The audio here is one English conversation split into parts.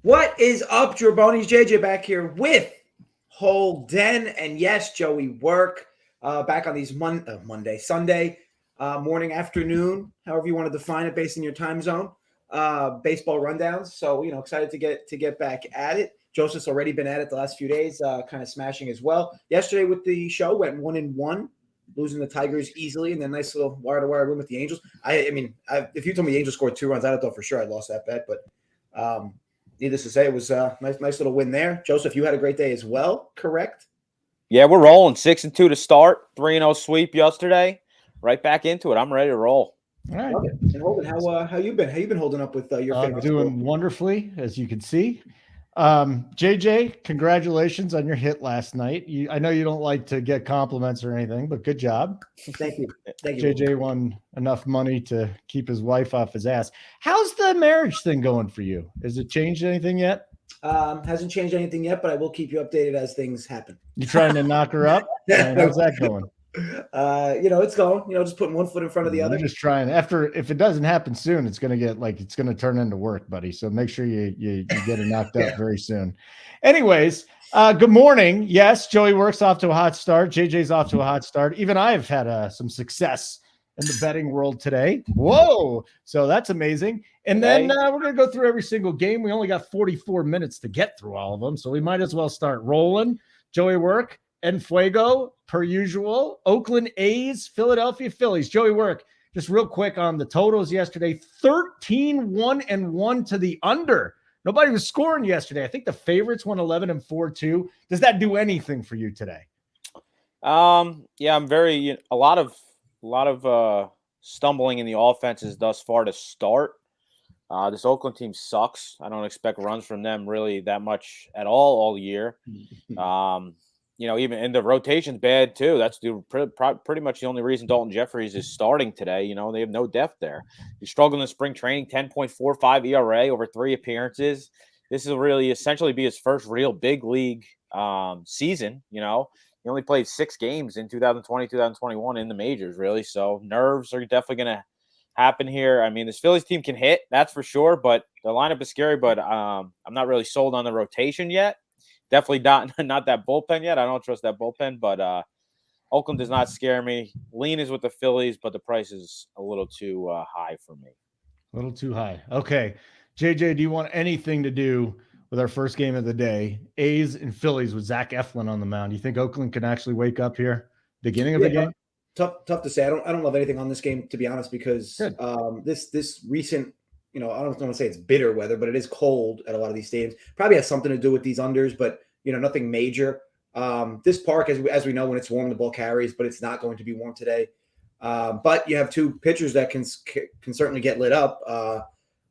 What is up, Drabonis? JJ back here with Holden, and yes, JoeyWerk. Back on these Sunday morning, afternoon, however you want to define it based on your time zone. Baseball rundowns. So excited to get back at it. Joseph's already been at it the last few days, kind of smashing as well. Yesterday with the show went 1-1, losing the Tigers easily, and then nice little wire-to-wire win with the Angels. If you told me the Angels scored 2 runs, I'd have thought for sure I'd lost that bet, but. Needless to say, it was a nice little win there. Joseph, you had a great day as well, correct? Yeah, we're rolling 6-2 to start. 3-0 sweep yesterday. Right back into it. I'm ready to roll. All right. And Holden, how you been? How you been holding up with your favorite? Doing sport? Wonderfully, as you can see. JJ, congratulations on your hit last night. I know you don't like to get compliments or anything, but good job. Thank you. JJ won enough money to keep his wife off his ass. How's the marriage thing going for you? Has it changed anything yet? Hasn't changed anything yet, but I will keep you updated as things happen. You trying to knock her up? How's that going? It's going, just putting one foot in front of the other. I'm just trying. If it doesn't happen soon, it's going to turn into work, buddy. So make sure you get it knocked up very soon. Anyways, good morning. Yes, JoeyWerk's off to a hot start. JJ's off to a hot start. Even I have had some success in the betting world today. Whoa. So that's amazing. And then we're going to go through every single game. We only got 44 minutes to get through all of them. So we might as well start rolling. JoeyWerk and Fuego, per usual. Oakland A's, Philadelphia Phillies. JoeyWerk, just real quick on the totals yesterday. 13-1-1 to the under. Nobody was scoring yesterday. I think the favorites won 11-4 too. Does that do anything for you today? Yeah, I'm very a lot of stumbling in the offenses thus far to start. This Oakland team sucks. I don't expect runs from them really that much at all year. Even in the rotation's bad too. That's pretty much the only reason Dalton Jeffries is starting today. They have no depth there. He's struggling in spring training, 10.45 ERA over 3 appearances. This will really essentially be his first real big league season. He only played 6 games in 2020, 2021 in the majors, really. So nerves are definitely going to happen here. I mean, this Phillies team can hit, that's for sure, but the lineup is scary, but I'm not really sold on the rotation yet. Definitely not that bullpen yet. I don't trust that bullpen, but Oakland does not scare me. Lean is with the Phillies, but the price is a little too high for me. A little too high. Okay. JJ, do you want anything to do with our first game of the day? A's and Phillies with Zach Eflin on the mound. Do you think Oakland can actually wake up here? Beginning of the game? Tough to say. I don't love anything on this game, to be honest, because this recent, I don't want to say it's bitter weather, but it is cold at a lot of these stadiums. Probably has something to do with these unders, but nothing major. This park, as we know, when it's warm, the ball carries, but it's not going to be warm today. But you have 2 pitchers that can certainly get lit up.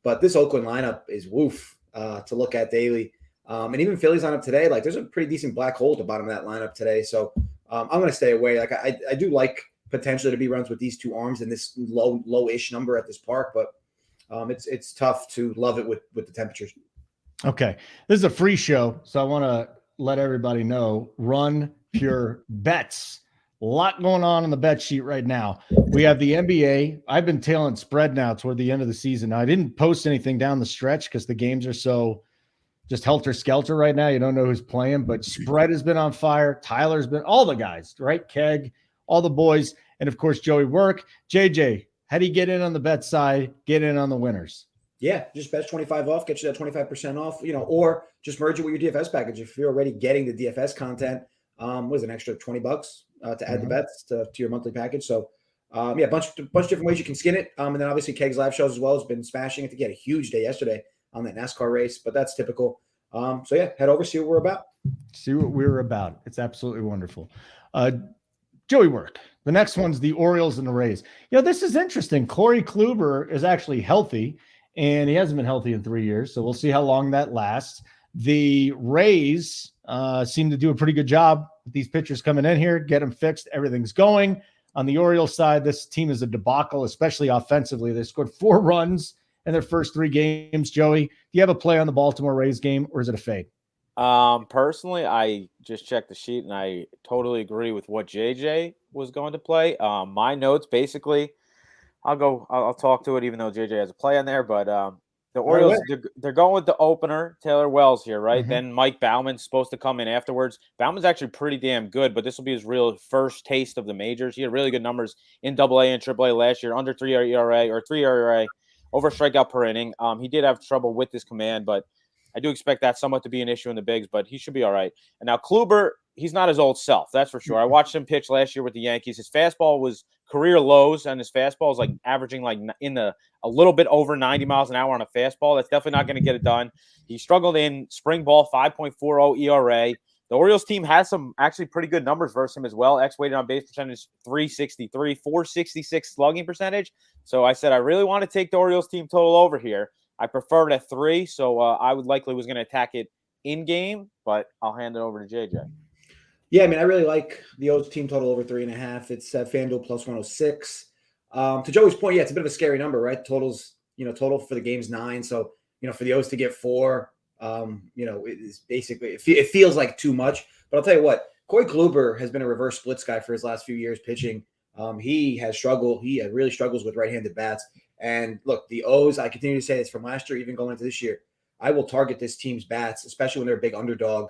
But this Oakland lineup is woof to look at daily. And even Phillies lineup today, there's a pretty decent black hole at the bottom of that lineup today. So I'm going to stay away. I do like potentially to be runs with these 2 arms and this low-ish number at this park, but it's tough to love it with the temperatures. Okay. This is a free show, so I want to let everybody know, run pure bets. A lot going on the bet sheet right now. We have the NBA. I've been tailing spread now toward the end of the season. Now, I didn't post anything down the stretch because the games are so just helter-skelter right now. You don't know who's playing, but spread has been on fire. Tyler's been – all the guys, right? Keg, all the boys, and, of course, JoeyWerk. JJ, how do you get in on the bet side, get in on the winners? Yeah, just bet 25 off, get you that 25% off, or just merge it with your DFS package. If you're already getting the DFS content, was an extra $20 to add the bets to your monthly package. So, a bunch of different ways you can skin it. And then obviously Keg's live shows as well has been smashing. I think he had a huge day yesterday on that NASCAR race, but that's typical. Head over, see what we're about. See what we're about. It's absolutely wonderful. JoeyWerk. The next one's the Orioles and the Rays. This is interesting. Corey Kluber is actually healthy, and he hasn't been healthy in 3 years, so we'll see how long that lasts. The Rays seem to do a pretty good job with these pitchers coming in here, get them fixed, everything's going. On the Orioles side, this team is a debacle, especially offensively. They scored 4 runs in their first 3 games. Joey, do you have a play on the Baltimore Rays game, or is it a fade? Personally, I just checked the sheet, and I totally agree with what JJ was going to play. My notes, basically, I'll talk to it, even though JJ has a play on there. But The Orioles, they're going with the opener, Taylor Wells here, right? Mm-hmm. Then Mike Bauman's supposed to come in afterwards. Bauman's actually pretty damn good, but this will be his real first taste of the majors. He had really good numbers in AA and AAA last year, under 3 ERA or 3 ERA, over strikeout per inning. He did have trouble with his command, but I do expect that somewhat to be an issue in the bigs, but he should be all right. And now Kluber, he's not his old self, that's for sure. I watched him pitch last year with the Yankees. His fastball was career lows, and his fastball is like averaging like in a little bit over 90 miles an hour on a fastball. That's definitely not going to get it done. He struggled in spring ball, 5.40 ERA. The Orioles team has some actually pretty good numbers versus him as well. X-weighted on base percentage, 363, 466 slugging percentage. So I said I really want to take the Orioles team total over here. I prefer it at 3, so I would likely was going to attack it in game, but I'll hand it over to JJ. Yeah, I mean, I really like the O's team total over 3.5. It's FanDuel plus 106. To Joey's point, yeah, it's a bit of a scary number, right? Total for the game's 9. So, for the O's to get 4, it's basically, it feels like too much. But I'll tell you what, Corey Kluber has been a reverse splits guy for his last few years pitching. He has struggled. He really struggles with right-handed bats. And look, the O's, I continue to say this from last year, even going into this year, I will target this team's bats, especially when they're a big underdog,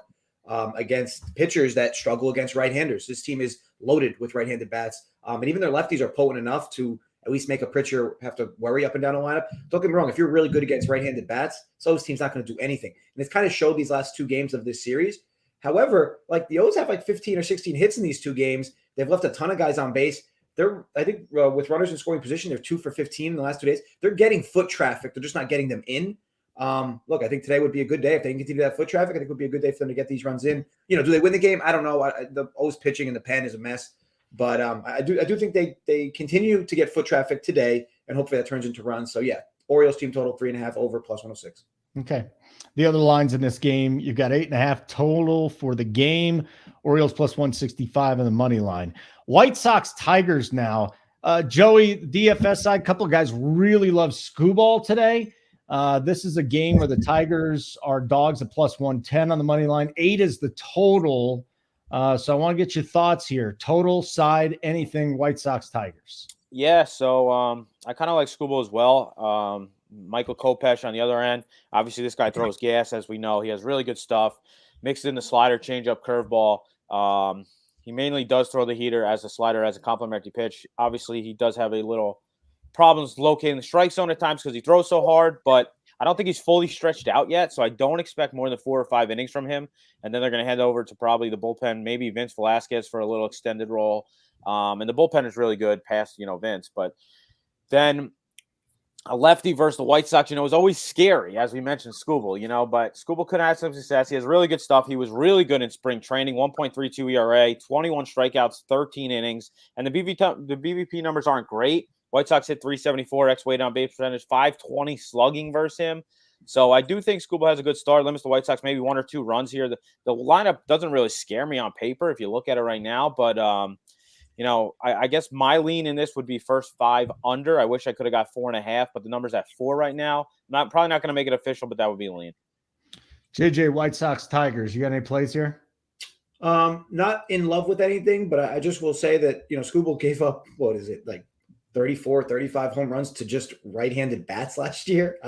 against pitchers that struggle against right-handers. This team is loaded with right-handed bats. And even their lefties are potent enough to at least make a pitcher have to worry up and down the lineup. Don't get me wrong. If you're really good against right-handed bats, so this team's not going to do anything. And it's kind of showed these last 2 games of this series. However, like the O's have like 15 or 16 hits in these 2 games. They've left a ton of guys on base. I think with runners in scoring position, they're 2 for 15 in the last 2 days. They're getting foot traffic. They're just not getting them in. Look, I think today would be a good day. If they can continue that foot traffic, I think it would be a good day for them to get these runs in. Do they win the game? I don't know. The O's pitching in the pen is a mess. But I do think they continue to get foot traffic today, and hopefully that turns into runs. So, yeah, Orioles team total 3.5 over plus 106. Okay. The other lines in this game, you've got 8.5 total for the game. Orioles plus 165 on the money line. White Sox Tigers now. Joey, DFS side, couple of guys really love Scooball today. This is a game where the Tigers are dogs at plus 110 on the money line. 8 is the total. So I want to get your thoughts here. Total, side, anything, White Sox Tigers. Yeah, so I kind of like Scooball as well. Michael Kopech on the other end. Obviously, this guy throws gas, as we know. He has really good stuff. Mixed in the slider, changeup, curveball. He mainly does throw the heater as a slider, as a complementary pitch. Obviously, he does have a little problems locating the strike zone at times because he throws so hard, but I don't think he's fully stretched out yet, so I don't expect more than 4 or 5 innings from him. And then they're going to head over to probably the bullpen, maybe Vince Velasquez for a little extended role. And the bullpen is really good past, Vince. But then a lefty versus the White Sox, is always scary, as we mentioned, Scooball, but Scooball could have some success. He has really good stuff. He was really good in spring training, 1.32 ERA, 21 strikeouts, 13 innings. And the BVP numbers aren't great. White Sox hit 374, X-weighted on base percentage, 520 slugging versus him. So I do think Scooball has a good start. Limits the White Sox maybe 1 or 2 runs here. The lineup doesn't really scare me on paper if you look at it right now. But, I guess my lean in this would be first 5 under. I wish I could have got 4.5, but the number's at 4 right now. Probably not going to make it official, but that would be lean. JJ, White Sox Tigers. You got any plays here? Not in love with anything, but I just will say that, Scooball gave up, 34, 35 home runs to just right-handed bats last year.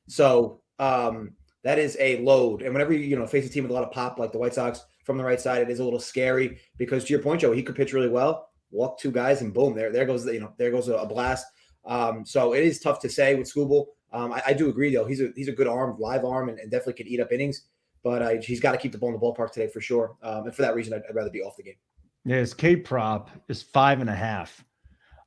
So that is a load. And whenever you face a team with a lot of pop like the White Sox from the right side, it is a little scary because, to your point, Joe, he could pitch really well, walk 2 guys, and boom, there goes a blast. So it is tough to say with Scooball. I do agree though. He's a good arm, live arm, and definitely can eat up innings. But he's got to keep the ball in the ballpark today for sure. And for that reason, I'd rather be off the game. Yeah, his K prop is 5.5.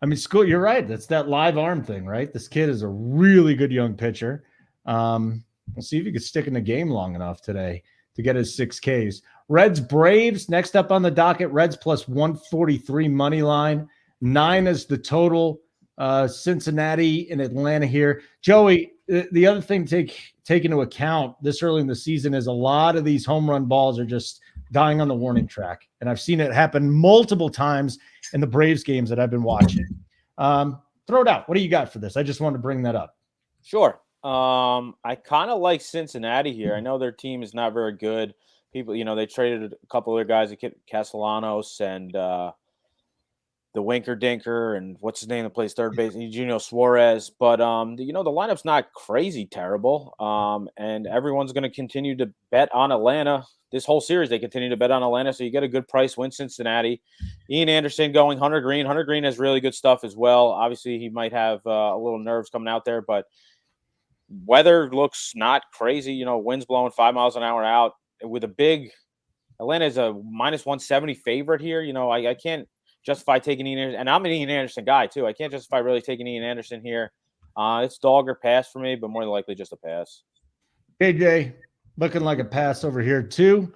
I mean, you're right. That's that live arm thing, right? This kid is a really good young pitcher. We'll see if he can stick in the game long enough today to get his 6 Ks. Reds Braves next up on the docket. Reds plus 143 money line. 9 is the total. Cincinnati and Atlanta here. Joey, the other thing to take into account this early in the season is a lot of these home run balls are just dying on the warning track. And I've seen it happen multiple times in the Braves games that I've been watching. Throw it out. What do you got for this? I just wanted to bring that up. Sure. I kind of like Cincinnati here. I know their team is not very good. People, they traded a couple of their guys, Castellanos and the Winker Dinker and what's his name that plays third base, Eugenio Suarez. But the lineup's not crazy terrible. And everyone's going to continue to bet on Atlanta this whole series. They continue to bet on Atlanta, so you get a good price win Cincinnati. Ian Anderson going Hunter Green. Hunter Green has really good stuff as well. Obviously, he might have a little nerves coming out there, but weather looks not crazy. Winds blowing 5 miles an hour out with a big. Atlanta is a minus 170 favorite here. I can't justify taking Ian Anderson, and I'm an Ian Anderson guy too. I can't justify really taking Ian Anderson here. It's dog or pass for me, but more than likely just a pass. JJ, looking like a pass over here too.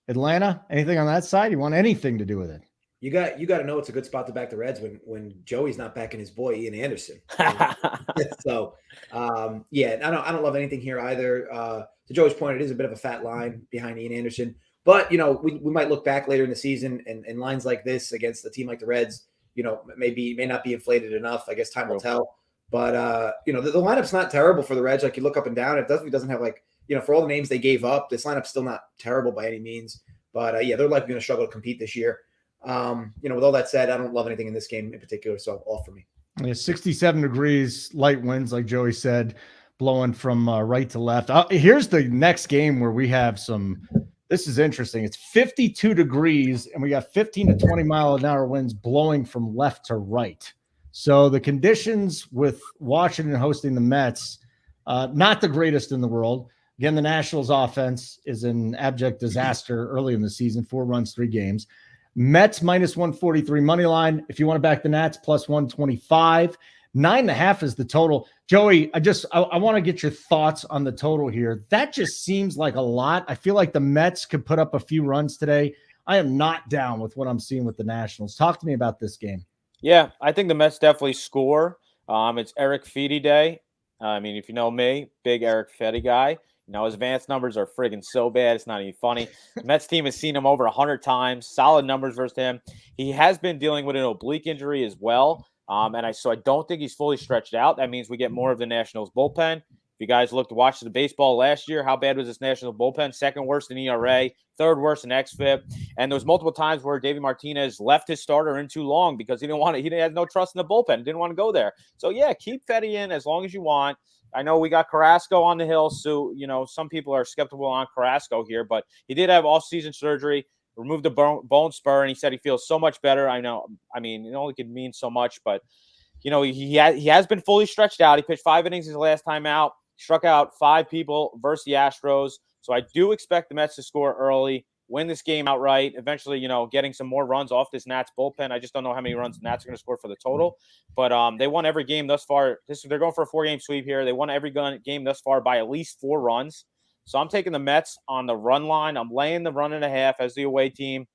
Atlanta, anything on that side? You want anything to do with it? You got to know it's a good spot to back the Reds when Joey's not backing his boy Ian Anderson. So, I don't love anything here either. To Joey's point, it is a bit of a fat line behind Ian Anderson. But, we might look back later in the season and lines like this against a team like the Reds, may not be inflated enough. I guess time will tell. But, the lineup's not terrible for the Reds. Like, you look up and down, it doesn't have for all the names they gave up, this lineup's still not terrible by any means. But, they're likely going to struggle to compete this year. With all that said, I don't love anything in this game in particular, so off for me. Yeah, 67 degrees, light winds, like Joey said, blowing from right to left. Here's the next game where we have this is interesting. It's 52 degrees, and we got 15 to 20 mile an hour winds blowing from left to right. So the conditions with Washington hosting the Mets, not the greatest in the world. Again, the Nationals offense is an abject disaster early in the season, 4 runs, 3 games. Mets minus 143 money line. If you want to back the Nats, plus 125. 9.5 is the total. Joey, I want to get your thoughts on the total here. That just seems like a lot. I feel like the Mets could put up a few runs today. I am not down with what I'm seeing with the Nationals. Talk to me about this game. Yeah, I think the Mets definitely score. It's Eric Fede day. If you know me, big Eric Fede guy. His advanced numbers are friggin' so bad, it's not even funny. The Mets team has seen him over 100 times. Solid numbers versus him. He has been dealing with an oblique injury as well. So I don't think he's fully stretched out. That means we get more of the Nationals bullpen. If you guys watched the baseball last year, how bad was this Nationals bullpen? Second worst in ERA, third worst in xFIP. And there was multiple times where Davey Martinez left his starter in too long because he had no trust in the bullpen, didn't want to go there. So yeah, keep Fede in as long as you want. I know we got Carrasco on the hill, so some people are skeptical on Carrasco here, but he did have off-season surgery, removed the bone spur, and he said he feels so much better. I know, it only could mean so much, but he has been fully stretched out. He pitched 5 innings his last time out, struck out 5 people versus the Astros. So I do expect the Mets to score early, win this game outright, eventually, getting some more runs off this Nats bullpen. I just don't know how many runs the Nats are going to score for the total. But they won every game thus far. They're going for a 4-game sweep here. They won every game thus far by at least 4 runs. So I'm taking the Mets on the run line. I'm laying the 1.5 as the away team.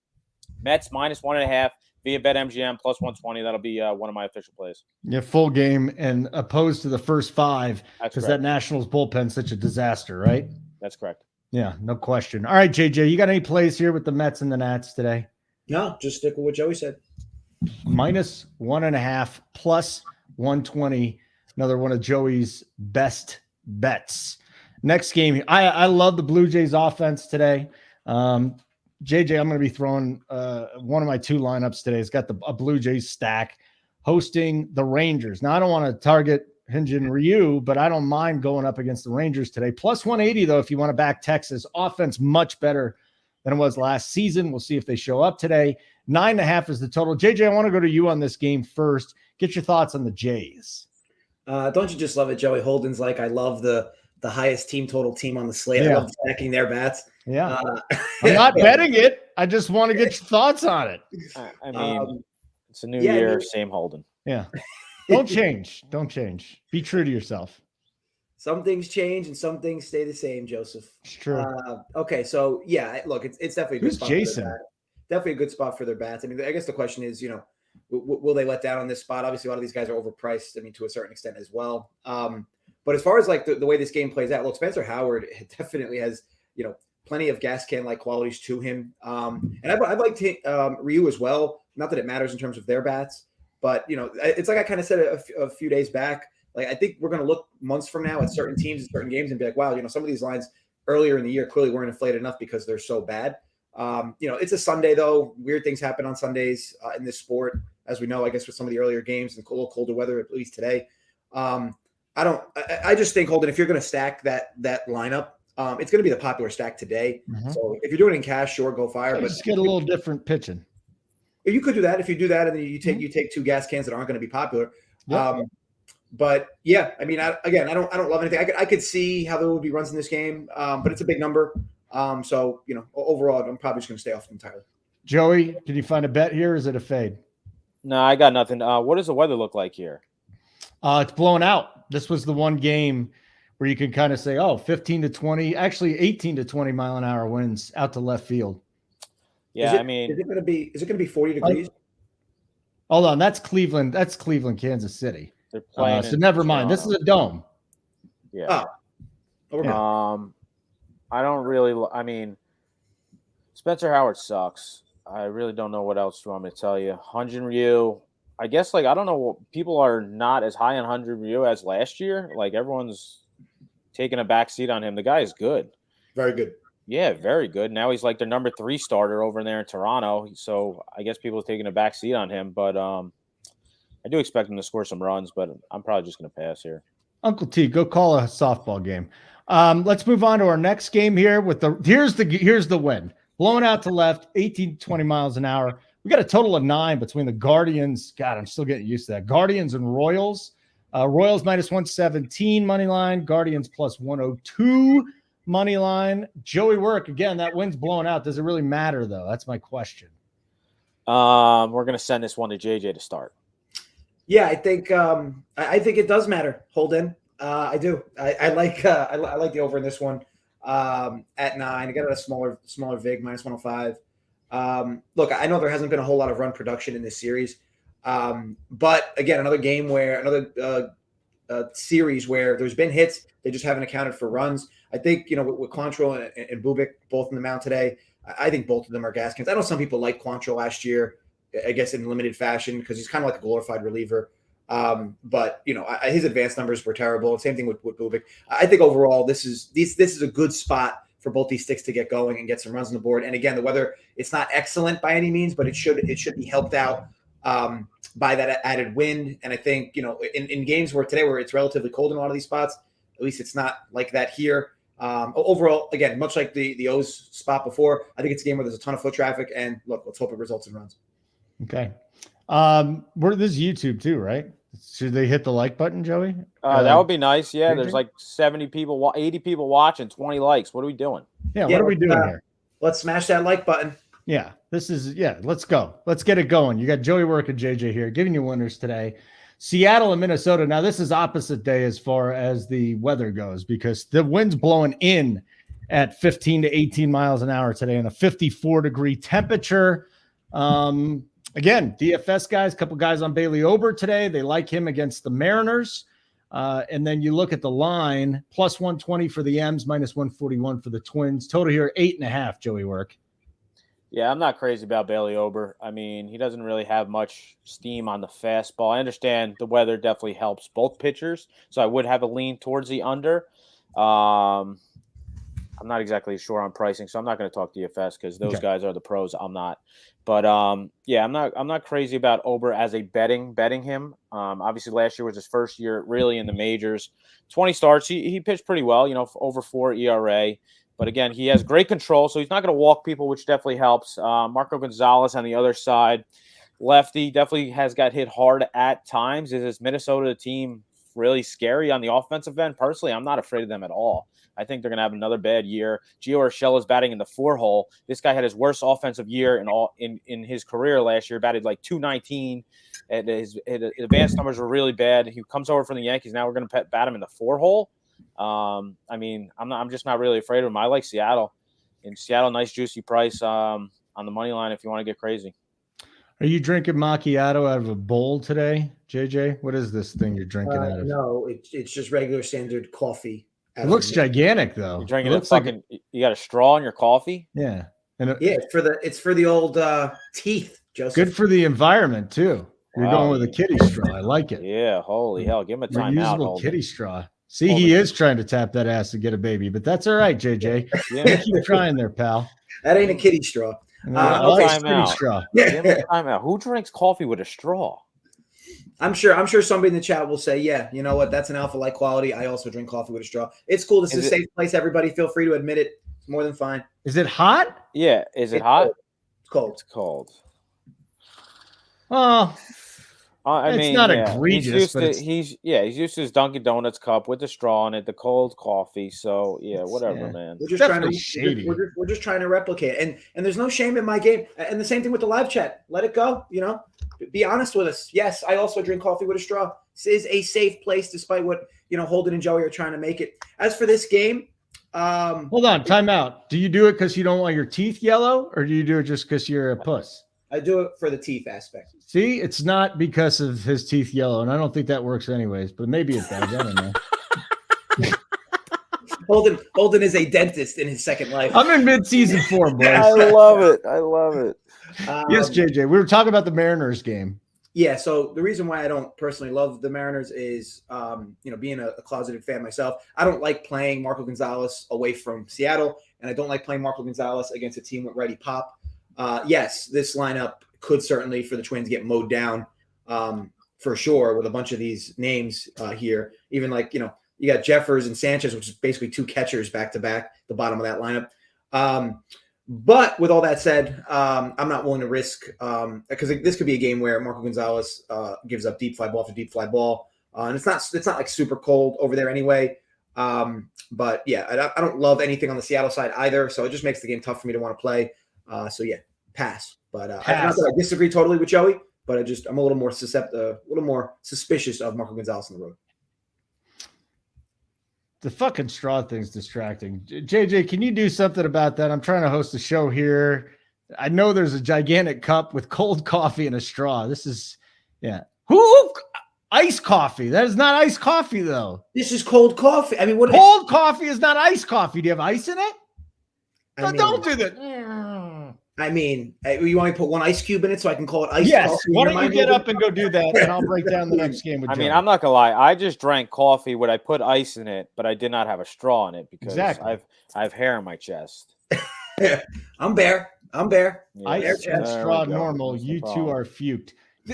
Mets minus 1.5 via BetMGM plus 120. That'll be one of my official plays. Yeah, full game and opposed to the first 5 because that Nationals bullpen's such a disaster, right? That's correct. Yeah, no question. All right, JJ, you got any plays here with the Mets and the Nats today? No, just stick with what Joey said. Minus 1.5 plus 120. Another one of Joey's best bets. Next game, I love the Blue Jays offense today. JJ, I'm going to be throwing one of my 2 lineups today. It's got a Blue Jays stack hosting the Rangers. Now, I don't want to target Hyun-Jin Ryu, but I don't mind going up against the Rangers today. Plus 180, though, if you want to back Texas. Offense much better than it was last season. We'll see if they show up today. 9.5 is the total. JJ, I want to go to you on this game first. Get your thoughts on the Jays. Don't you just love it, Joey? Holden's I love the highest team total team on the slate. Yeah. I love stacking their bats. Yeah. I'm not betting it. I just want to get your thoughts on it. It's a new year, same Holden. Yeah. Don't change. Be true to yourself. Some things change and some things stay the same, Joseph. It's true. Okay, so yeah, look, it's definitely a good spot. Jason? Definitely a good spot for their bats. I guess the question is, will they let down on this spot? Obviously, a lot of these guys are overpriced. To a certain extent as well. But as far as the way this game plays out, look, Spencer Howard definitely has plenty of gas can like qualities to him. And I'd like to Ryu as well. Not that it matters in terms of their bats. But, it's like I kind of said a few days back. I think we're going to look months from now at certain teams and certain games and be like, wow, some of these lines earlier in the year clearly weren't inflated enough because they're so bad. It's a Sunday, though. Weird things happen on Sundays in this sport. as we know, I guess with some of the earlier games and a little colder weather, at least today. I just think, Holden, if you're going to stack that lineup, it's going to be the popular stack today. Mm-hmm. So if you're doing it in cash, sure, go fire. But But just get a little different pitching. You could do that if you do that, and then you take two gas cans that aren't going to be popular. Yep. But yeah, I mean, I don't love anything. I could see how there would be runs in this game, but it's a big number. So overall, I'm probably just going to stay off entirely. Joey, did you find a bet here? Or is it a fade? No, I got nothing. What does the weather look like here? It's blowing out. This was the one game where you can kind of say, 15 to 20, actually 18 to 20 mile an hour winds out to left field. Yeah, is it going to be 40 degrees? Hold on, that's Cleveland. That's Cleveland, Kansas City. They're playing. So never mind. This is a dome. Yeah. Okay. I don't really. I mean, Spencer Howard sucks. I really don't know what else you want me to tell you. Hyun-Jin Ryu, I guess, I don't know. People are not as high on Hyun-Jin Ryu as last year. Everyone's taking a back seat on him. The guy is good. Very good. Yeah, very good. Now he's their number 3 starter over there in Toronto. So I guess people are taking a back seat on him. But I do expect him to score some runs, but I'm probably just going to pass here. Uncle T, go call a softball game. Let's move on to our next game here. Here's the win. Blowing out to left, 18 to 20 miles an hour. We got a total of 9 between the Guardians. God, I'm still getting used to that. Guardians and Royals. Royals minus 117 money line. Guardians plus 102 money line. JoeyWerk, again, that wind's blowing out. Does it really matter, though? That's my question. We're going to send this one to JJ to start. Yeah, I think it does matter, Holden. I do. I like the over in this one at 9. I got a smaller vig, minus 105. Look, I know there hasn't been a whole lot of run production in this series, but again, another series where there's been hits, they just haven't accounted for runs. I think with Quantrill and Bubic both in the mound today, I think both of them are gas cans. I know some people liked Quantrill last year, I guess in limited fashion, because he's kind of like a glorified reliever. But his advanced numbers were terrible. Same thing with Bubic. I think overall this is a good spot for both these sticks to get going and get some runs on the board. And again, the weather, it's not excellent by any means, but it should be helped out by that added wind. And I think in games where it's relatively cold in a lot of these spots, at least it's not like that here. Overall, again, much like the O's spot before, I think it's a game where there's a ton of foot traffic. And look, let's hope it results in runs. Okay. This is YouTube too, right? Should they hit the like button, Joey? That would be nice. Yeah, there's 70 people, 80 people watching, 20 likes. What are we doing? Yeah, what are we doing here? Let's smash that like button. Yeah, let's go. Let's get it going. You got JoeyWerk and JJ here giving you winners today. Seattle and Minnesota. Now, this is opposite day as far as the weather goes because the wind's blowing in at 15 to 18 miles an hour today and a 54-degree temperature. Again, DFS guys, a couple guys on Bailey Ober today. They like him against the Mariners. And then you look at the line, plus 120 for the M's, minus 141 for the Twins. Total here, 8.5, JoeyWerk. Yeah, I'm not crazy about Bailey Ober. I mean, he doesn't really have much steam on the fastball. I understand the weather definitely helps both pitchers, so I would have a lean towards the under. I'm not exactly sure on pricing, so I'm not going to talk DFS because those guys are the pros. I'm not. But yeah, I'm not crazy about Ober as a betting him. Obviously, last year was his first year really in the majors. 20 starts, he pitched pretty well, over 4 ERA. But again, he has great control, so he's not going to walk people, which definitely helps. Marco Gonzalez on the other side, lefty, definitely has got hit hard at times. Is this Minnesota team really scary on the offensive end? Personally, I'm not afraid of them at all. I think they're going to have another bad year. Gio Urshela is batting in the 4-hole. This guy had his worst offensive year in his career last year, batted like .219. And his advanced numbers were really bad. He comes over from the Yankees. Now we're going to bat him in the 4-hole. I mean, I'm just not really afraid of him. I like Seattle. In Seattle, nice juicy price on the money line if you want to get crazy. Are you drinking macchiato out of a bowl today, JJ? What is this thing you're drinking out of? No, it's just regular standard coffee. It looks gigantic, though. You're drinking it fucking. You got a straw in your coffee? Yeah, it's for the old teeth, Joseph. Good for the environment too. You're going with a kitty straw. I like it. Yeah, holy hell! Give him a timeout. Reusable kitty straw. See, he is trying to tap that ass to get a baby, but that's all right, JJ. Yeah. Keep trying there, pal. That ain't a kitty straw. Straw. Give him a timeout. Who drinks coffee with a straw? I'm sure somebody in the chat will say, yeah, you know what? That's an alpha-like quality. I also drink coffee with a straw. It's cool. This is a safe place. Everybody feel free to admit it. It's more than fine. Is it hot? Yeah. Is it hot? Cold. It's cold. Oh, I mean, it's not egregious. He's used to his Dunkin' Donuts cup with the straw in it, the cold coffee. So whatever, man. We're just trying to shady. We're just trying to replicate, and there's no shame in my game. And the same thing with the live chat. Let it go. Be honest with us. Yes, I also drink coffee with a straw. This is a safe place, despite what Holden and Joey are trying to make it. As for this game, hold on, time out. Do you do it because you don't want your teeth yellow, or do you do it just because you're a puss? I do it for the teeth aspect. See, it's not because of his teeth yellow, and I don't think that works anyways, but maybe it does. I don't know. Holden is a dentist in his second life. I'm in mid-season form, boys. I love it. Yes, JJ. We were talking about the Mariners game. Yeah, so the reason why I don't personally love the Mariners is, being a closeted fan myself, I don't like playing Marco Gonzalez away from Seattle, and I don't like playing Marco Gonzalez against a team with ready pop. Yes, this lineup could certainly, for the Twins, get mowed down for sure with a bunch of these names here. Even you got Jeffers and Sanchez, which is basically two catchers back to back, the bottom of that lineup. But with all that said, I'm not willing to risk because this could be a game where Marco Gonzalez gives up deep fly ball after deep fly ball, and it's not like super cold over there anyway. But yeah, I don't love anything on the Seattle side either, so it just makes the game tough for me to want to play. So yeah, pass. But not that I disagree totally with Joey, but I'm a little more suspicious of Marco Gonzalez on the road. The fucking straw thing's distracting. JJ, can you do something about that? I'm trying to host a show here. I know there's a gigantic cup with cold coffee and a straw. This is, Who? Iced coffee. That is not iced coffee, though. This is cold coffee. I mean, cold coffee is not iced coffee. Do you have ice in it? Don't do that. I mean, you want me to put one ice cube in it so I can call it ice? Yes. Why don't you get up and go do that, and I'll break down the next game with Joey. I'm not gonna lie. I just drank coffee when I put ice in it, but I did not have a straw in it because I have hair in my chest. I'm bare. Yeah, ice and straw normal. You two are fuked.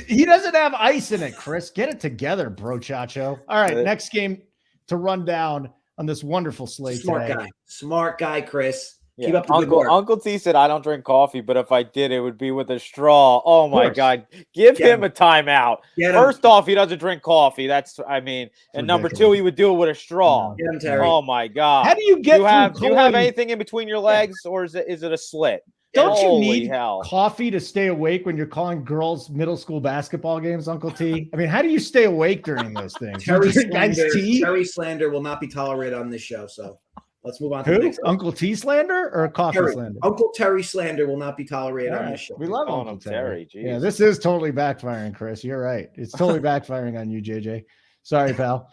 He doesn't have ice in it, Chris. Get it together, bro, Chacho. All right, next game to run down on this wonderful slate today. Smart guy, Chris. Yeah. Keep up the good work. Uncle T said, I don't drink coffee, but if I did, it would be with a straw. Oh, my God. Give him a timeout. First off, he doesn't drink coffee. And number two, he would do it with a straw. Get him, Terry. Oh, my God. How do you get do you have anything in between your legs, or is it a slit? Don't you need coffee to stay awake when you're calling girls' middle school basketball games, Uncle T? I mean, how do you stay awake during those things? Terry slander will not be tolerated on this show, so let's move on to the next one. Uncle T slander or coffee slander? Uncle Terry slander will not be tolerated on this show. We love Uncle Terry. Yeah, this is totally backfiring, Chris. You're right. It's totally backfiring on you, JJ. Sorry, pal.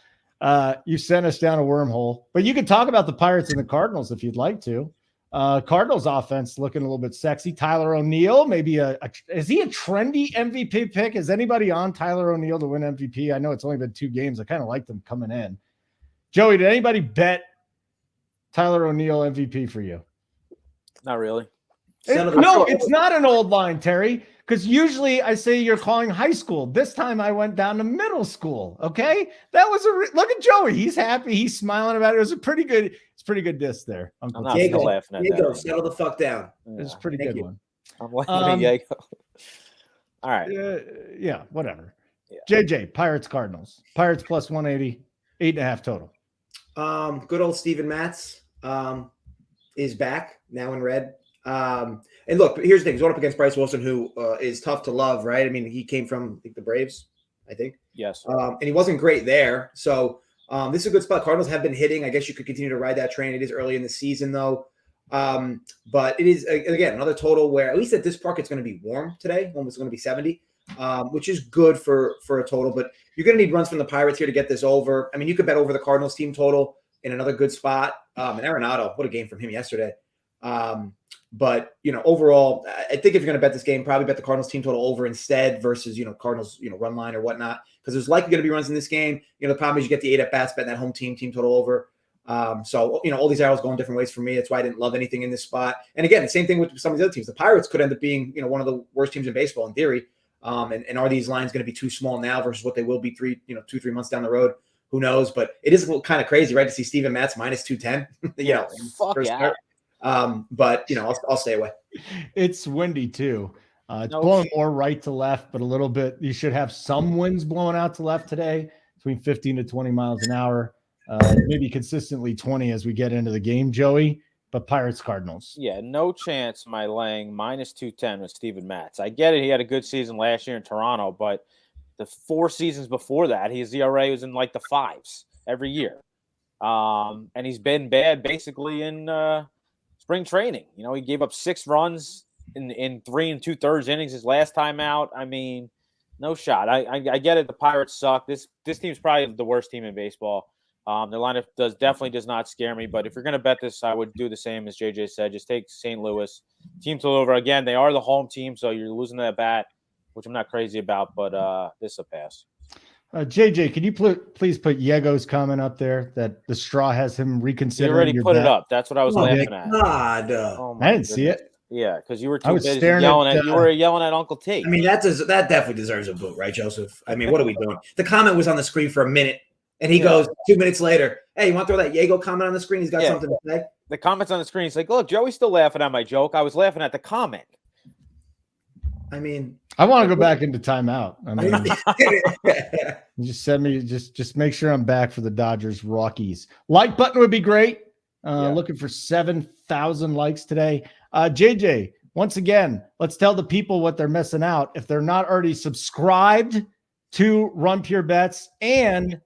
You sent us down a wormhole. But you can talk about the Pirates and the Cardinals if you'd like to. Cardinals offense looking a little bit sexy. Tyler O'Neill, maybe is he a trendy MVP pick? Is anybody on Tyler O'Neill to win MVP? I know it's only been 2 games. I kind of like them coming in. Joey, did anybody bet Tyler O'Neill MVP for you? Not really. It's not an old line, Terry, because usually I say you're calling high school. This time I went down to middle school. Okay, that was look at Joey. He's happy. He's smiling about it. It was a pretty good diss there. Uncle I'm not laughing at that. Settle the fuck down. It was a pretty good one. I'm laughing at Diego. All right. Yeah, whatever. Yeah. JJ, Pirates, Cardinals. Pirates plus 180, 8.5 total. Good old Steven Matz is back now in red. And look, here's the thing. He's going up against Bryce Wilson, who is tough to love, right? I mean, he came from the Braves, I think. Yes. And he wasn't great there. So this is a good spot. Cardinals have been hitting. I guess you could continue to ride that train. It is early in the season, though. But it is, again, another total where, at least at this park, it's going to be warm today. Almost going to be 70, which is good for a total. But you're going to need runs from the Pirates here to get this over. I mean, you could bet over the Cardinals team total in another good spot. And Arenado, what a game from him yesterday. But, overall, I think if you're going to bet this game, probably bet the Cardinals team total over instead versus, Cardinals, run line or whatnot, because there's likely going to be runs in this game. The problem is you get the 8 at-bats, betting that home team total over. So, all these arrows going different ways for me. That's why I didn't love anything in this spot. And again, the same thing with some of the other teams. The Pirates could end up being, one of the worst teams in baseball in theory. And are these lines going to be too small now versus what they will be 3 months down the road? Who knows? But it is kind of crazy, right, to see Steven Matz minus 210. Fuck yeah. But I'll stay away. It's windy too. It's blowing more right to left, but a little bit. You should have some winds blowing out to left today, between 15 to 20 miles an hour. Maybe consistently 20 as we get into the game, Joey. But Pirates Cardinals. Yeah, no chance am I laying minus 210 with Steven Matz. I get it. He had a good season last year in Toronto, but the 4 seasons before that, his ERA was in like the 5s every year. And he's been bad basically in spring training. He gave up 6 runs in 3 2/3 innings his last time out. I mean, no shot. I get it. The Pirates suck. This team's probably the worst team in baseball. Their lineup definitely does not scare me. But if you're going to bet this, I would do the same as JJ said. Just take St. Louis. Team to over. Again, they are the home team, so you're losing that bat, which I'm not crazy about. But this is a pass. JJ, can you please put Yego's comment up there that the straw has him reconsidering? You already put it up. That's what I was laughing at. God. I didn't see it. Yeah, because you were too busy yelling at you were yelling at Uncle T. I mean, that definitely deserves a boot, right, Joseph? I mean, what are we doing? The comment was on the screen for a minute, and he goes 2 minutes later, "Hey, you want to throw that Yego comment on the screen? He's got something to say." The comment's on the screen. He's like, "Look, Joey's still laughing at my joke. I was laughing at the comment." I mean, I want to go back into timeout. I mean, just send me, just make sure I'm back for the Dodgers Rockies. Like button would be great. Looking for 7,000 likes today. JJ, once again, let's tell the people what they're missing out if they're not already subscribed to Run Pure Bets and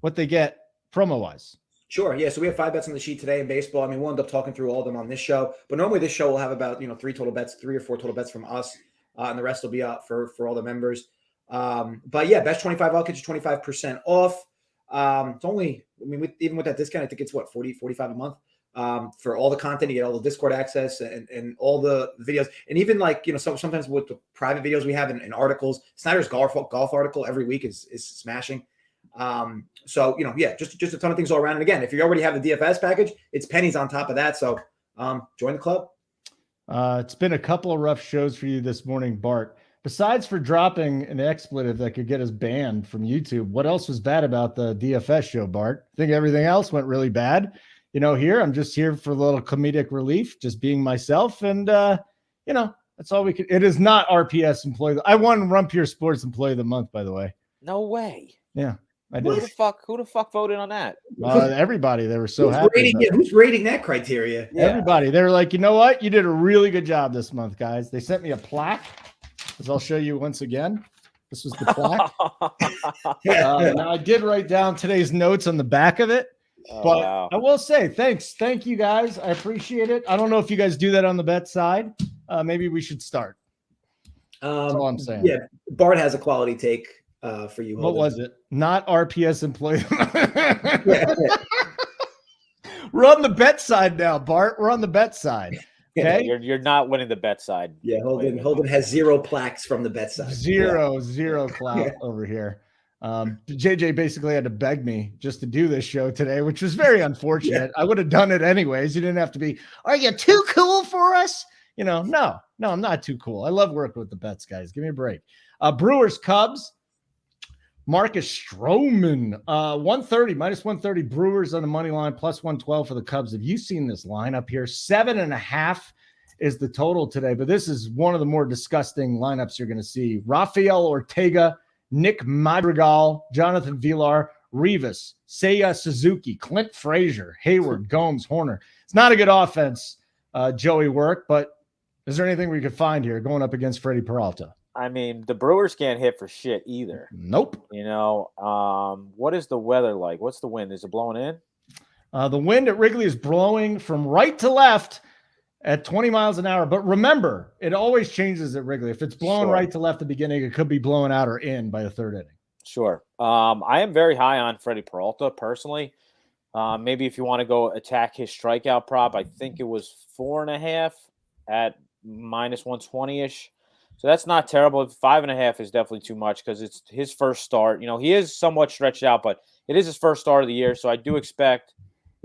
what they get promo wise. Sure. Yeah. So we have 5 bets on the sheet today in baseball. I mean, we'll end up talking through all of them on this show, but normally this show will have about, 3 or 4 total bets from us. And the rest will be out for all the members. But yeah, best 25 all gets you 25% off. It's only, even with that discount, I think it's 40, 45 a month. For all the content, you get all the Discord access and all the videos. And even sometimes with the private videos we have in articles, Snyder's golf article every week is smashing. So, just a ton of things all around. And again, if you already have the DFS package, it's pennies on top of that. So join the club. It's been a couple of rough shows for you this morning, Bart. Besides for dropping an expletive that could get us banned from YouTube, what else was bad about the DFS show, Bart? I think everything else went really bad. Here, I'm just here for a little comedic relief, just being myself. And, that's all we could. It is not RPS employee. I won Run Pure Sports Employee of the Month, by the way. No way. Yeah, I did. Who the fuck voted on that? Everybody. They were so happy. Who's rating that criteria? Yeah. Everybody. They were like, you know what? You did a really good job this month, guys. They sent me a plaque, as I'll show you once again. This was the plaque. Now I did write down today's notes on the back of it. But wow. I will say thanks. Thank you, guys. I appreciate it. I don't know if you guys do that on the bet side. Maybe we should start. That's all I'm saying. Yeah, Bart has a quality take for you. What was it? Not RPS employee. We're on the bet side now, Bart. We're on the bet side. Okay, you're not winning the bet side. Yeah, Holden has 0 plaques from the bet side. Zero clout over here. JJ basically had to beg me just to do this show today, which was very unfortunate. I would have done it anyways. You didn't have to be, are you too cool for us? No, I'm not too cool. I love working with the bets, guys. Give me a break. Brewers, Cubs, Marcus Stroman, 130, minus 130 Brewers on the money line, plus 112 for the Cubs. Have you seen this lineup here? 7.5 is the total today, but this is one of the more disgusting lineups you're going to see. Rafael Ortega, Nick Madrigal, Jonathan Villar, Rivas, Seiya Suzuki, Clint Frazier, Hayward, Gomes, Horner. It's not a good offense, JoeyWerk, but is there anything we could find here going up against Freddie Peralta? I mean, the Brewers can't hit for shit either. Nope. What is the weather like? What's the wind? Is it blowing in? The wind at Wrigley is blowing from right to left at 20 miles an hour. But remember, it always changes at Wrigley. If it's blowing right to left at the beginning, it could be blowing out or in by the 3rd inning. Sure. I am very high on Freddie Peralta personally. Maybe if you want to go attack his strikeout prop, I think it was 4.5 at minus 120-ish. So that's not terrible. 5.5 is definitely too much because it's his first start. He is somewhat stretched out, but it is his first start of the year. So I do expect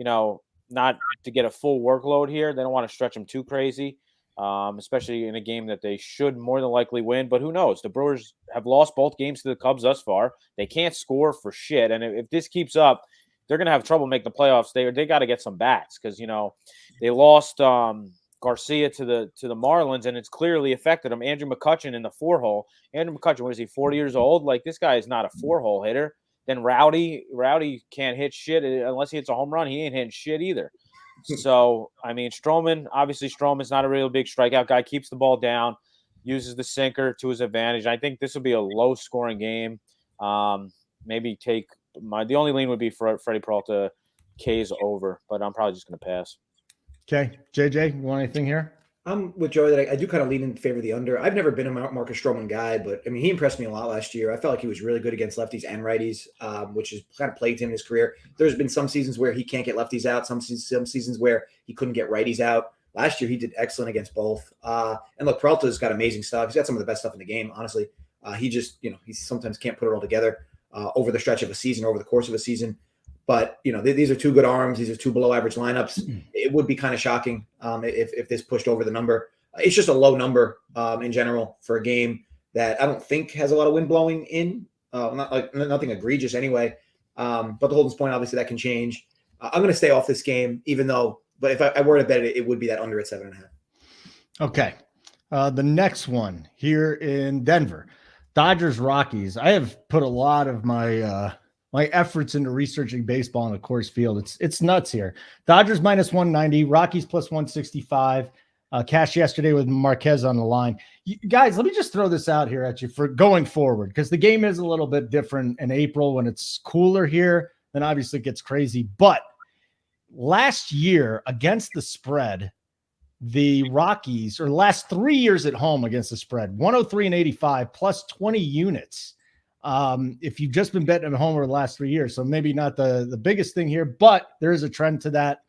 not to get a full workload here. They don't want to stretch him too crazy, especially in a game that they should more than likely win. But who knows? The Brewers have lost both games to the Cubs thus far. They can't score for shit. And if this keeps up, they're going to have trouble making the playoffs. They got to get some bats because, they lost Garcia to the Marlins, and it's clearly affected them. Andrew McCutchen in the 4-hole. Andrew McCutchen, what is he, 40 years old? Like, this guy is not a 4-hole hitter. Then Rowdy can't hit shit unless he hits a home run. He ain't hitting shit either. So, I mean, Stroman's not a really big strikeout guy. Keeps the ball down, uses the sinker to his advantage. I think this will be a low-scoring game. Maybe the only lean would be for Freddie Peralta K's over, but I'm probably just going to pass. Okay. JJ, you want anything here? I'm with Joey that I do kind of lean in favor of the under. I've never been a Marcus Stroman guy, but I mean, he impressed me a lot last year. I felt like he was really good against lefties and righties, which has kind of plagued him in his career. There's been some seasons where he can't get lefties out, some seasons where he couldn't get righties out. Last year, he did excellent against both. And look, Peralta's got amazing stuff. He's got some of the best stuff in the game, honestly. He just, he sometimes can't put it all together over the stretch of a season, over the course of a season. But, these are two good arms. These are two below average lineups. It would be kind of shocking if this pushed over the number. It's just a low number in general for a game that I don't think has a lot of wind blowing in. Nothing egregious anyway. But the Holden's point, obviously, that can change. I'm going to stay off this game, but if I were to bet it would be that under at 7.5. Okay. The next one here in Denver, Dodgers Rockies. I have put a lot of my efforts into researching baseball on the course field. It's nuts here. Dodgers minus 190, Rockies plus 165. Cash yesterday with Marquez on the line. Guys, let me just throw this out here at you for going forward, because the game is a little bit different in April when it's cooler here. Then obviously it gets crazy. But last year against the spread, the Rockies, or last 3 years at home against the spread, 103-85 plus 20 units. If you've just been betting at home over the last 3 years, so maybe not the biggest thing here, but there is a trend to that.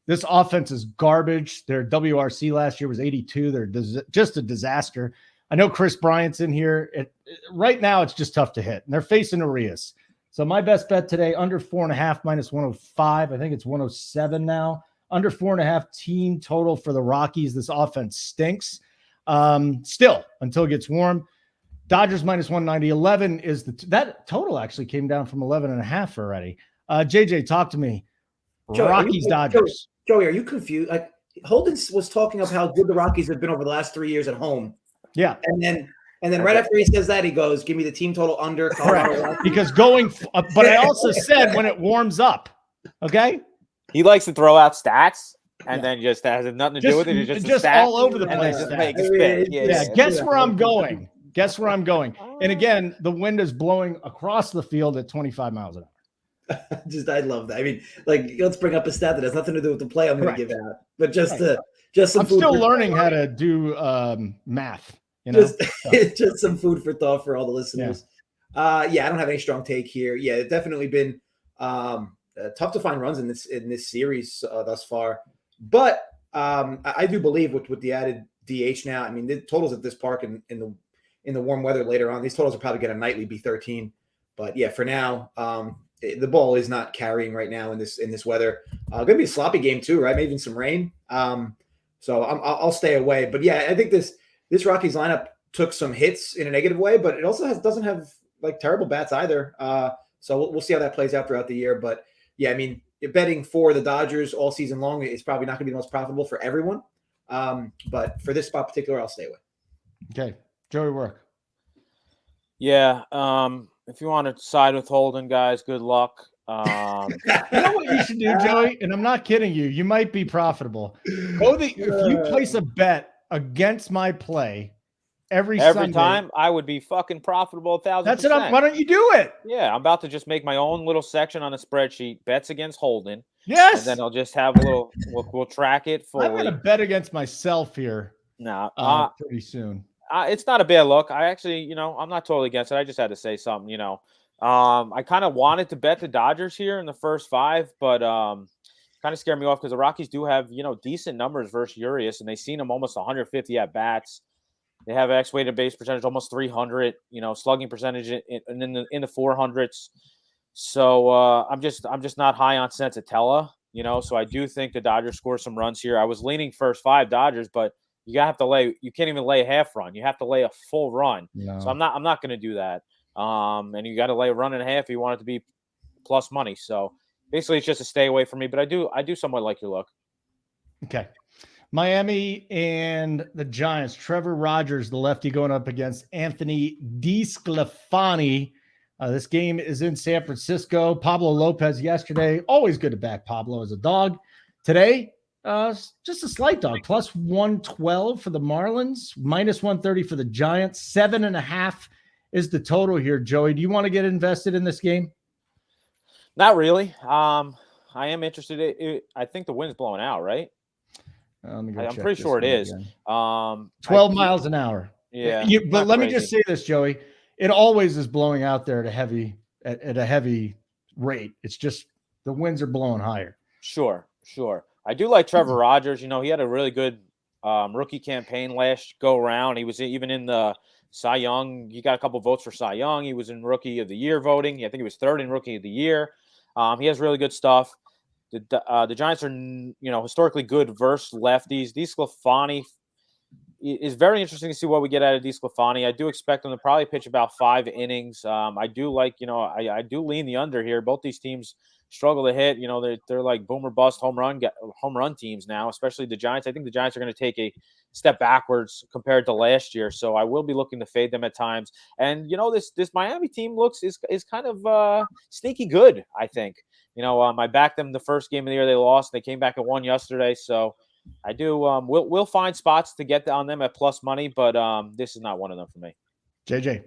This offense is garbage. Their WRC last year was 82. They're just a disaster. I know Chris Bryant's in here. Right now, it's just tough to hit, and they're facing Arias. So my best bet today, under 4.5 minus 105. I think it's 107 now. Under 4.5 team total for the Rockies. This offense stinks. Still, until it gets warm. Dodgers minus 190. 11 is that total actually came down from 11.5 already. JJ, talk to me. Joey, Rockies, Dodgers. Joey, are you confused? Like, Holden was talking of how good the Rockies have been over the last 3 years at home. Yeah. And then right after he says that, he goes, give me the team total under. Correct. Because but I also said when it warms up. Okay. He likes to throw out stats and then just has nothing to do with it. It's just all over the place. Guess where I'm going. And again, the wind is blowing across the field at 25 miles an hour. I love that. I mean, let's bring up a stat that has nothing to do with the play I'm going to give out, but just some. I'm still learning how to do math. Just some food for thought for all the listeners. I don't have any strong take here. Yeah, it's definitely been tough to find runs in this series thus far, but I do believe with the added DH now. I mean, the totals at this park in the warm weather later on, these totals are probably going to nightly be 13. But yeah, for now, the ball is not carrying right now in this weather. Going to be a sloppy game too, right? Maybe even some rain. So I'll stay away. But yeah, I think this Rockies lineup took some hits in a negative way, but it also doesn't have terrible bats either. So we'll see how that plays out throughout the year. But yeah, I mean, betting for the Dodgers all season long is probably not going to be the most profitable for everyone. But for this spot particular, I'll stay away. Okay, JoeyWerk. Yeah. If you want to side with Holden, guys, good luck. You know what you should do, Joey? And I'm not kidding you. You might be profitable. If you place a bet against my play every Sunday, time, I would be fucking profitable 1,000%. That's it. Why don't you do it? Yeah, I'm about to just make my own little section on a spreadsheet, bets against Holden. Yes. And then I'll just have a little. We'll track it fully. I'm going to bet against myself here. Pretty soon. It's not a bad look. I actually, I'm not totally against it. I just had to say something, I kind of wanted to bet the Dodgers here in the first 5, but kind of scared me off because the Rockies do have, decent numbers versus Urias, and they've seen him almost 150 at bats. They have X-weighted base percentage almost 300, slugging percentage in the 400s. So I'm just not high on Sensatella. So I do think the Dodgers score some runs here. I was leaning first 5 Dodgers, but you can't even lay a half run. You have to lay a full run. No. So I'm not going to do that. And you got to lay a run and a half if you want it to be plus money. So basically it's just a stay away from me, but I do somewhat like your look. Okay. Miami and the Giants. Trevor Rogers, the lefty, going up against Anthony DeSclafani. This game is in San Francisco. Pablo Lopez yesterday. Always good to back Pablo as a dog. Today, just a slight dog. Plus 112 for the Marlins. Minus 130 for the Giants. 7.5 is the total here, Joey. Do you want to get invested in this game? Not really. I am interested. I think the wind's blowing out, right? I'm pretty sure it is. 12 miles an hour. Yeah. But let me just say this, Joey. It always is blowing out there at a heavy rate. It's just the winds are blowing higher. Sure. I do like Trevor Rogers. He had a really good rookie campaign last go around. He was even in the Cy Young. He got a couple votes for Cy Young. He was in Rookie of the Year voting. I think he was 3rd in Rookie of the Year. He has really good stuff. The Giants are, historically good versus lefties. DeSclafani is very interesting to see what we get out of DeSclafani. I do expect him to probably pitch about 5 innings. I do like, I do lean the under here. Both these teams struggle to hit. They're like boom or bust home run teams now, especially the Giants. I think the Giants are going to take a step backwards compared to last year, so I will be looking to fade them at times. And this Miami team is kind of sneaky good. I think. I backed them the first game of the year. They lost. They came back and won yesterday, so I do. We'll find spots to get on them at plus money, but this is not one of them for me. JJ.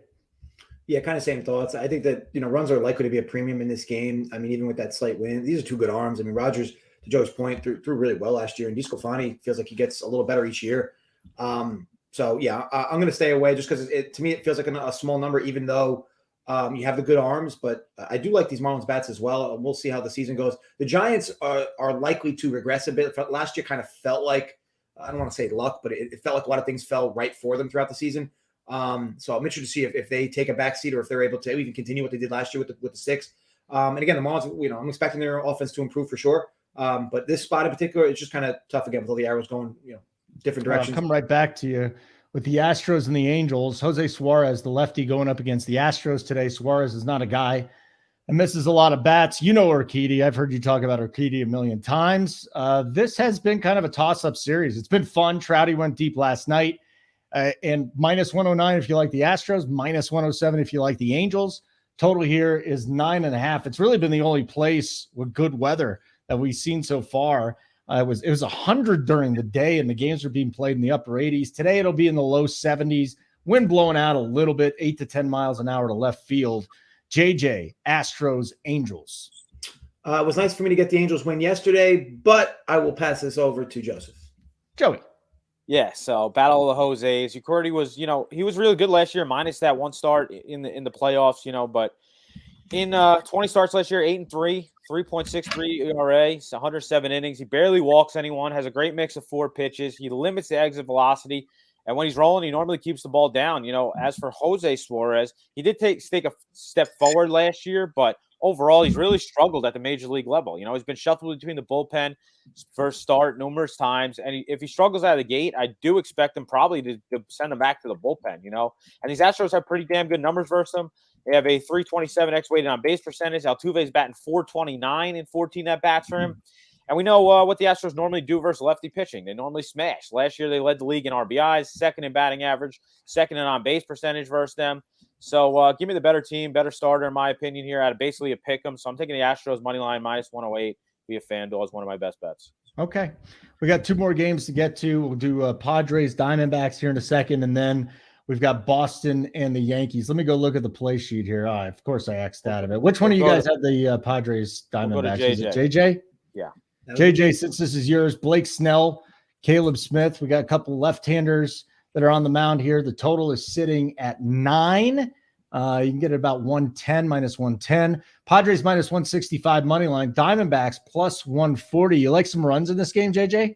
Yeah, kind of same thoughts. I think that, runs are likely to be a premium in this game. I mean, even with that slight win, these are 2 good arms. I mean, Rogers, to Joe's point, threw really well last year, and DeSclafani feels like he gets a little better each year. So, yeah, I'm going to stay away just because to me, it feels like a small number, even though you have the good arms. But I do like these Marlins bats as well. We'll see how the season goes. The Giants are likely to regress a bit. Last year kind of felt like, I don't want to say luck, but it felt like a lot of things fell right for them throughout the season. So I'm interested to see if they take a backseat or if they're able to even continue what they did last year with the 6. And again, the Marlins, I'm expecting their offense to improve for sure. But this spot in particular, it's just kind of tough again with all the arrows going, different directions. I'll come right back to you with the Astros and the Angels. Jose Suarez, the lefty, going up against the Astros today. Suarez is not a guy that misses a lot of bats. Urquidy. I've heard you talk about Urquidy a million times. This has been kind of a toss-up series. It's been fun. Trouty went deep last night. And minus 109 if you like the Astros, minus 107 if you like the Angels. Total here is 9.5. It's really been the only place with good weather that we've seen so far. It was 100 during the day, and the games were being played in the upper 80s. Today it'll be in the low 70s. Wind blowing out a little bit, 8 to 10 miles an hour to left field. JJ, Astros, Angels. It was nice for me to get the Angels win yesterday, but I will pass this over to Joseph. Joey. Yeah, so battle of the Jose's. Urquidy was, he was really good last year, minus that 1 start in the playoffs, but in 20 starts last year, 8-3, 3.63 ERA, 107 innings. He barely walks anyone, has a great mix of 4 pitches. He limits the exit velocity, and when he's rolling, he normally keeps the ball down. As for Jose Suarez, he did take a step forward last year, but overall, he's really struggled at the major league level. He's been shuffled between the bullpen first start numerous times. And if he struggles out of the gate, I do expect him probably to send him back to the bullpen, And these Astros have pretty damn good numbers versus them. They have a 327 X-weighted on base percentage. Altuve's batting 429 in 14 at-bats for him. And we know what the Astros normally do versus lefty pitching. They normally smash. Last year, they led the league in RBIs, 2nd in batting average, 2nd in on-base percentage versus them. So give me the better team, better starter, in my opinion, here out of basically a pick 'em. So I'm taking the Astros money line minus 108 via FanDuel as one of my best bets. Okay. We got 2 more games to get to. We'll do Padres, Diamondbacks here in a second, and then we've got Boston and the Yankees. Let me go look at the play sheet here. Of course, I X'd out of it. Which one of you guys have the Padres, Diamondbacks? Is it JJ? Yeah. JJ, since this is yours, Blake Snell, Caleb Smith. We got a couple left-handers that are on the mound here. The total is sitting at 9. You can get it about 110, minus 110. Padres minus 165 money line. Diamondbacks plus 140. You like some runs in this game, JJ?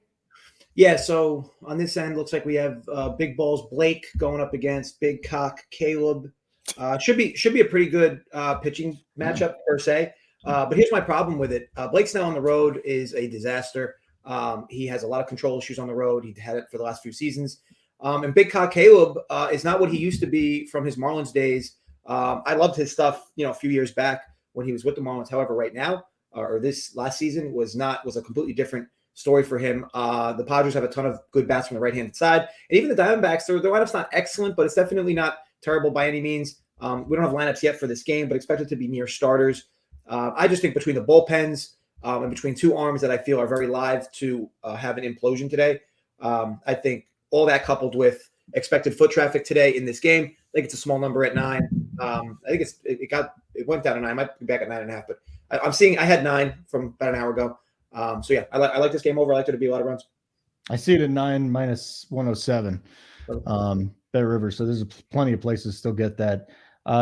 Yeah, so on this end, looks like we have Big Balls Blake going up against Big Cock Caleb. Should be a pretty good pitching matchup per se. But here's my problem with it. Blake Snell on the road is a disaster. He has a lot of control issues on the road. He had it for the last few seasons. And Big Cock Caleb is not what he used to be from his Marlins days. I loved his stuff, a few years back when he was with the Marlins. However, right now, or this last season was a completely different story for him. The Padres have a ton of good bats from the right-handed side. And even the Diamondbacks, their lineup's not excellent, but it's definitely not terrible by any means. We don't have lineups yet for this game, but expect it to be near starters. I just think between the bullpens and between two arms that I feel are very live to have an implosion today, I think all that coupled with expected foot traffic today in this game, I think it's a small number at 9. I think it went down to 9. I might be back at 9.5, but I had 9 from about an hour ago. So yeah, I like this game over. I like there to be a lot of runs. I see it at 9 minus 107. Bear River. So there's plenty of places to still get that.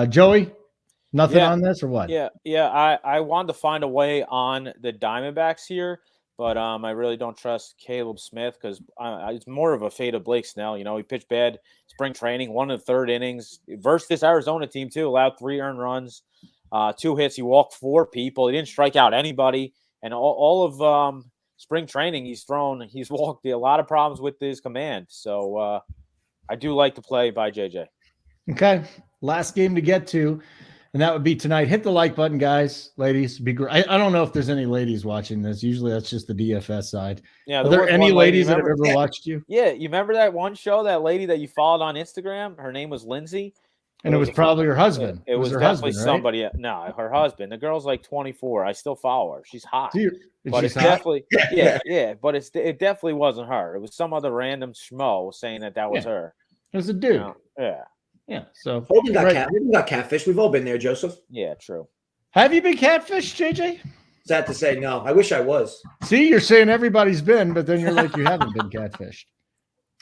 Joey, nothing on this or what? Yeah. I wanted to find a way on the Diamondbacks here, but I really don't trust Caleb Smith because it's more of a fate of Blake Snell. He pitched bad spring training, 1 in the 3rd innings versus this Arizona team too. Allowed 3 earned runs, 2 hits. He walked 4 people. He didn't strike out anybody, and all of spring training he's walked a lot of problems with his command. So I do like to play by JJ. Okay. Last game to get to, and that would be tonight. Hit the like button, guys, ladies. Be great. I don't know if there's any ladies watching this. Usually that's just the DFS side. Yeah. Are there any ladies that have ever watched you? Yeah. You remember that one show, that lady that you followed on Instagram? Her name was Lindsay. And it was probably her husband. It was her definitely husband, right? Somebody. No, her husband. The girl's like 24. I still follow her. She's hot. But it's definitely, yeah. But it definitely wasn't her. It was some other random schmo saying that was her. It was a dude. Yeah. So Holden got catfish. We've all been there, Joseph. Yeah, true. Have you been catfished, JJ? Sad to say, no. I wish I was. See, you're saying everybody's been, but then you're like you haven't been catfished.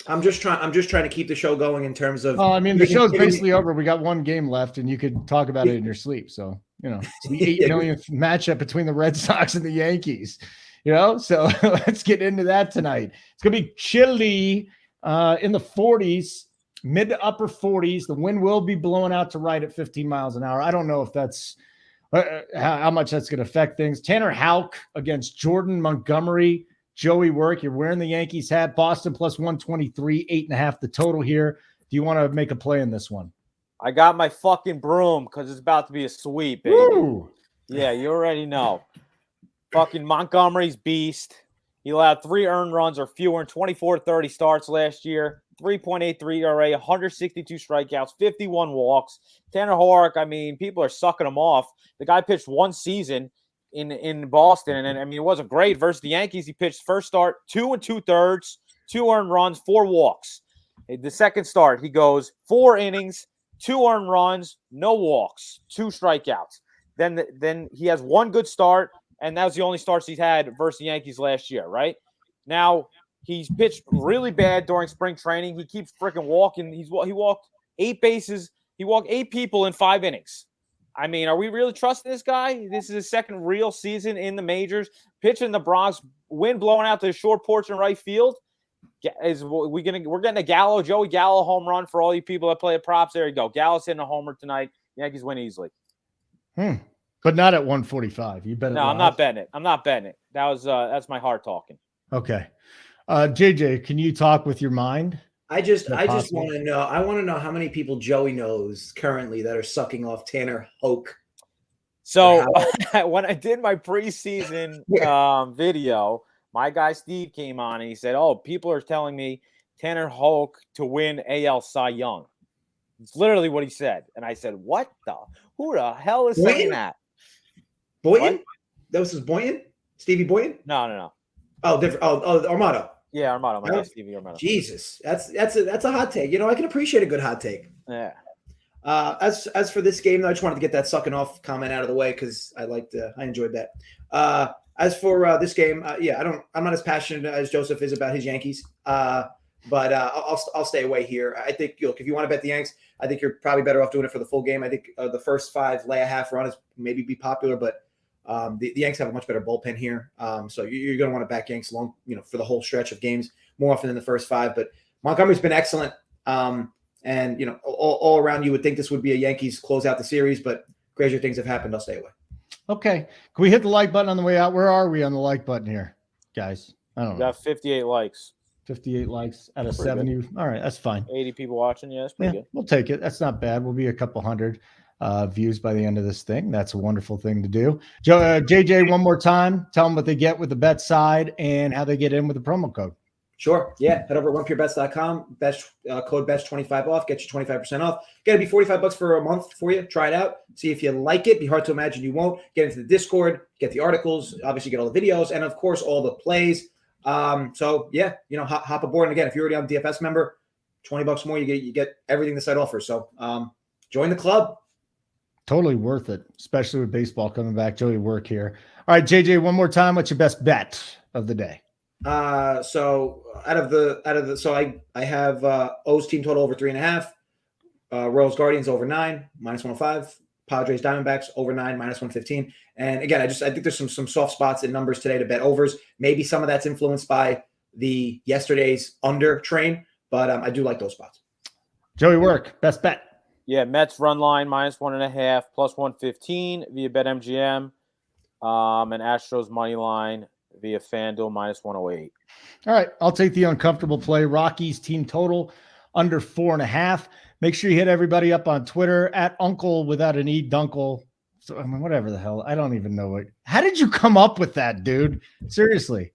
I'm just trying to keep the show going in terms of. Oh, I mean, the show's basically over. We got one game left, and you could talk about it in your sleep. So it's the 8 millionth matchup between the Red Sox and the Yankees. So let's get into that tonight. It's gonna be chilly in the 40s. Mid to upper 40s. The wind will be blowing out to right at 15 miles an hour. I don't know if that's how much that's going to affect things. Tanner Houck against Jordan Montgomery. JoeyWerk, you're wearing the Yankees hat. Boston plus 123, 8.5 the total here. Do you want to make a play in this one? I got my fucking broom because it's about to be a sweep, baby. Woo! Yeah, you already know. Fucking Montgomery's beast. He allowed 3 earned runs or fewer in 24-30 starts last year. 3.83 ERA, 162 strikeouts, 51 walks. Tanner Houck, people are sucking him off. The guy pitched 1 season in Boston, and it wasn't great versus the Yankees. He pitched first start 2 2/3, 2 earned runs, 4 walks. The second start, he goes 4 innings, 2 earned runs, no walks, 2 strikeouts. Then he has 1 good start, and that was the only starts he's had versus the Yankees last year, right? Now, he's pitched really bad during spring training. He keeps freaking walking. He walked 8 bases. He walked 8 people in 5 innings. Are we really trusting this guy? This is his second real season in the majors. Pitching the Bronx, wind blowing out to the short porch in right field. We're getting a Joey Gallo home run for all you people that play at props. There you go. Gallo's hitting a homer tonight. Yankees win easily. But not at 145. You bet it. No, I'm not betting it. That's my heart talking. Okay. JJ, can you talk with your mind? I just want to know. I want to know how many people Joey knows currently that are sucking off Tanner Houck. So when I did my preseason video, my guy Steve came on and he said, "Oh, people are telling me Tanner Houck to win AL Cy Young." It's literally what he said, and I said, "What the? Who the hell is saying that?" Boynton? That was his Boynton? Stevie Boynton? No. Oh, different. Oh, Armato. Yeah, Armato. My guy Stevie Armato. Jesus, that's a hot take. I can appreciate a good hot take. Yeah. As for this game, though, I just wanted to get that sucking off comment out of the way because I enjoyed that. As for this game, I'm not as passionate as Joseph is about his Yankees. But I'll stay away here. I think if you want to bet the Yanks, I think you're probably better off doing it for the full game. I think the first 5 lay a half run is maybe be popular, but the Yanks have a much better bullpen here. So you're going to want to back Yanks long, for the whole stretch of games more often than the first 5. But Montgomery's been excellent. And all around you would think this would be a Yankees close out the series, but crazier things have happened. I'll stay away. Okay. Can we hit the like button on the way out? Where are we on the like button here, guys? I don't know. Got 58 likes. 58 likes out of 70. Good. All right, that's fine. 80 people watching. Yeah, that's pretty good. We'll take it. That's not bad. We'll be a couple hundred views by the end of this thing. That's a wonderful thing to do. JJ, one more time. Tell them what they get with the bet side and how they get in with the promo code. Sure. Yeah. Head over to onepurebets.com. Best code BEST25 off. Get you 25% off. Got to be $45 for a month for you. Try it out. See if you like it. Be hard to imagine you won't. Get into the Discord. Get the articles. Obviously, get all the videos. And, of course, all the plays. So, yeah, hop aboard. And, again, if you're already on DFS member, $20 more, you get everything the site offers. So, join the club. Totally worth it, especially with baseball coming back. JoeyWerk here. All right, JJ, one more time. What's your best bet of the day? So I have O's team total over 3.5, Royals Guardians over 9, -105, Padres Diamondbacks over 9, -115. And again, I think there's some soft spots in numbers today to bet overs. Maybe some of that's influenced by the yesterday's under train, but I do like those spots. JoeyWerk, best bet. Yeah, Mets run line -1.5, +115 via BetMGM, and Astros money line via FanDuel -108. All right, I'll take the uncomfortable play. Rockies team total under 4.5. Make sure you hit everybody up on Twitter at Uncle without an E Dunkle. So whatever the hell, I don't even know it. How did you come up with that, dude? Seriously,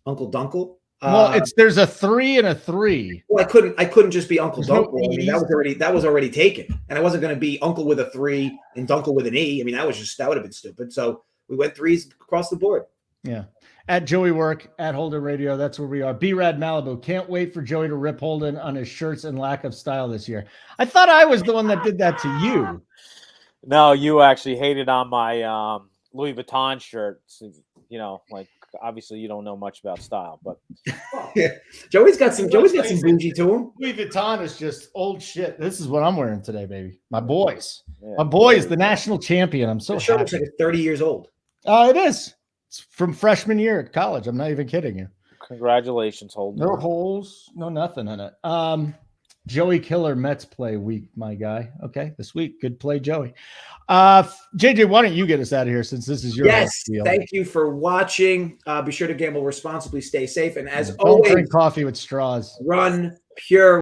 Uncle Dunkle. Well, there's a 3 and a 3. Well, I couldn't just be Uncle Dunkle. No I mean, that was already taken, and I wasn't going to be Uncle with a 3 and Dunkle with an E. I mean, that would have been stupid. So we went 3s across the board. Yeah. At JoeyWerk, at Holden Radio, that's where we are. B-Rad Malibu. Can't wait for Joey to rip Holden on his shirts and lack of style this year. I thought I was the one that did that to you. No, you actually hated on my Louis Vuitton shirt. Obviously you don't know much about style, but yeah. Joey's got some bougie to him. Louis Vuitton is just old shit. This is what I'm wearing today, baby. My boys. Yeah. My boy is the national champion. I'm so happy. Shirt looks like it's 30 years old. It is. It's from freshman year at college. I'm not even kidding you. Congratulations, Holden. No holes, no nothing in it. Joey Killer Mets play week, my guy. Okay, this week. Good play, Joey. JJ, why don't you get us out of here since this is your deal? Thank you for watching. Be sure to gamble responsibly, stay safe, and as don't always, drink coffee with straws. Run pure.